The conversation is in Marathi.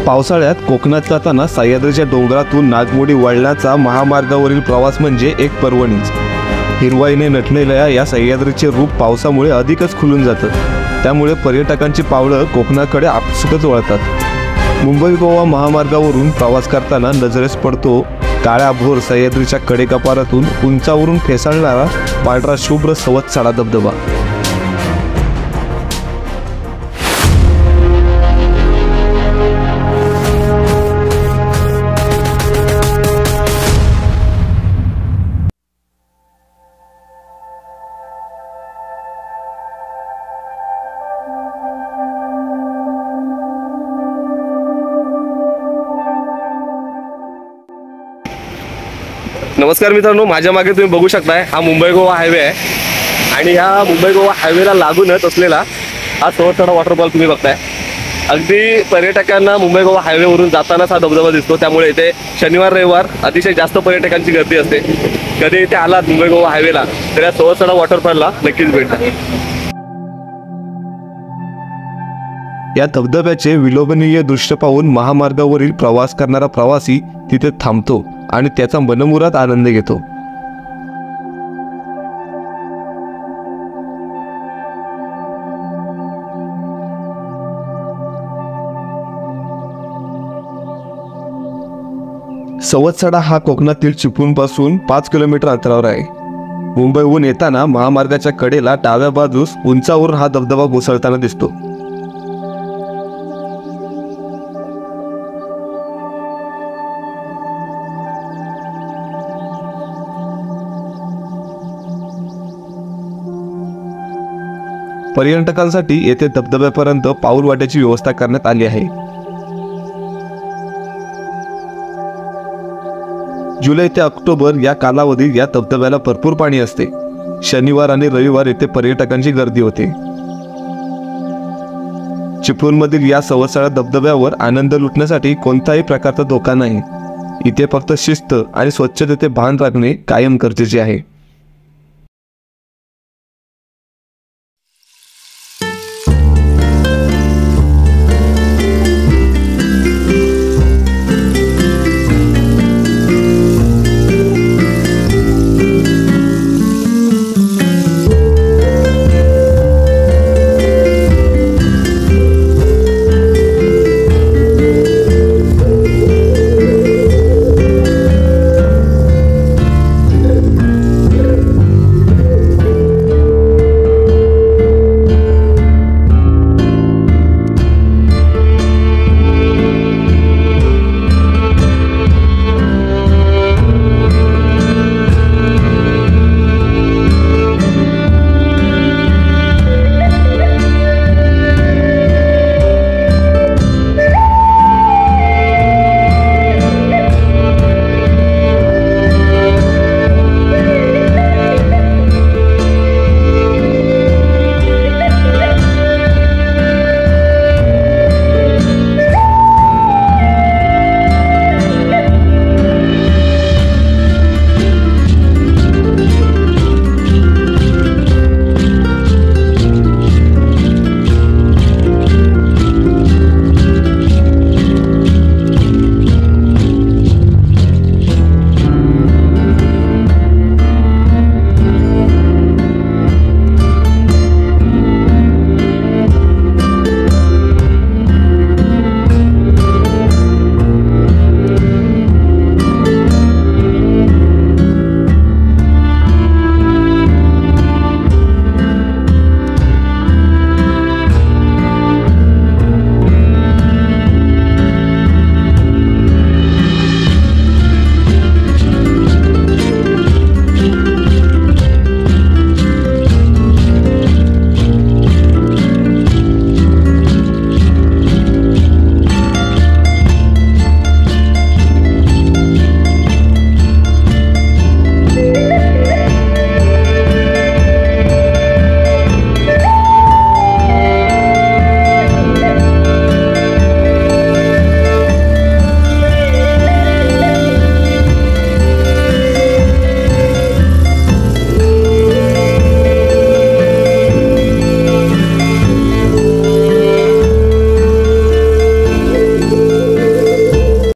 पावसाळ्यात कोकणात जाताना सह्याद्रीच्या डोंगरातून नागमोडी वळणाचा महामार्गावरील प्रवास म्हणजे एक पर्वणीच। हिरवाईने नटलेल्या या सह्याद्रीचे रूप पावसामुळे अधिकच खुलून जातं, त्यामुळे पर्यटकांची पावलं कोकणाकडे आपसुकच वळतात। मुंबई गोवा महामार्गावरून प्रवास करताना नजरेस पडतो काळ्याभोर सह्याद्रीच्या कडेकपारातून उंचावरून फेसाळणारा पांढरा शुभ्र सवत्साडा धबधबा। नमस्कार मित्रांनो, माझ्या मागे तुम्ही बघू शकताय हा मुंबई गोवा हायवे आहे आणि ह्या मुंबई गोवा हायवेला लागूनच असलेला हा सवत्साडा वॉटरफॉल तुम्ही बघताय। अगदी पर्यटकांना मुंबई गोवा हायवेवरून जातानाच हा धबधबा दिसतो, त्यामुळे इथे शनिवार रविवार अतिशय जास्त पर्यटकांची गर्दी असते। कधी इथे आलात मुंबई गोवा हायवेला तर या सवत्साडा वॉटरफॉलला नक्कीच भेट द्या। या धबधब्याचे विलोभनीय दृश्य पाहून महामार्गावरील प्रवास करणारा प्रवासी तिथे थांबतो आणि त्याचा मनमुराद आनंद घेतो। सवत्साडा हा कोकणातील चिपळूणपासून 5 किलोमीटर अंतरावर आहे। मुंबईहून येताना महामार्गाच्या कडेला डाव्या बाजूस उंचावरून हा धबधबा कोसळताना दिसतो। पर्यटकांसाठी येथे धबधब्यापर्यंत पाऊल वाटेची व्यवस्था करण्यात आली आहे। जुलै ते ऑक्टोबर या कालावधीत या धबधब्याला भरपूर पाणी असते। शनिवार आणि रविवार येथे पर्यटकांची गर्दी होते। चिपळूणमधील या सवत्साडा धबधब्यावर आनंद लुटण्यासाठी कोणताही प्रकारचा धोका नाही। इथे फक्त शिस्त आणि स्वच्छतेचे भान राखणे कायम गरजेचे आहे।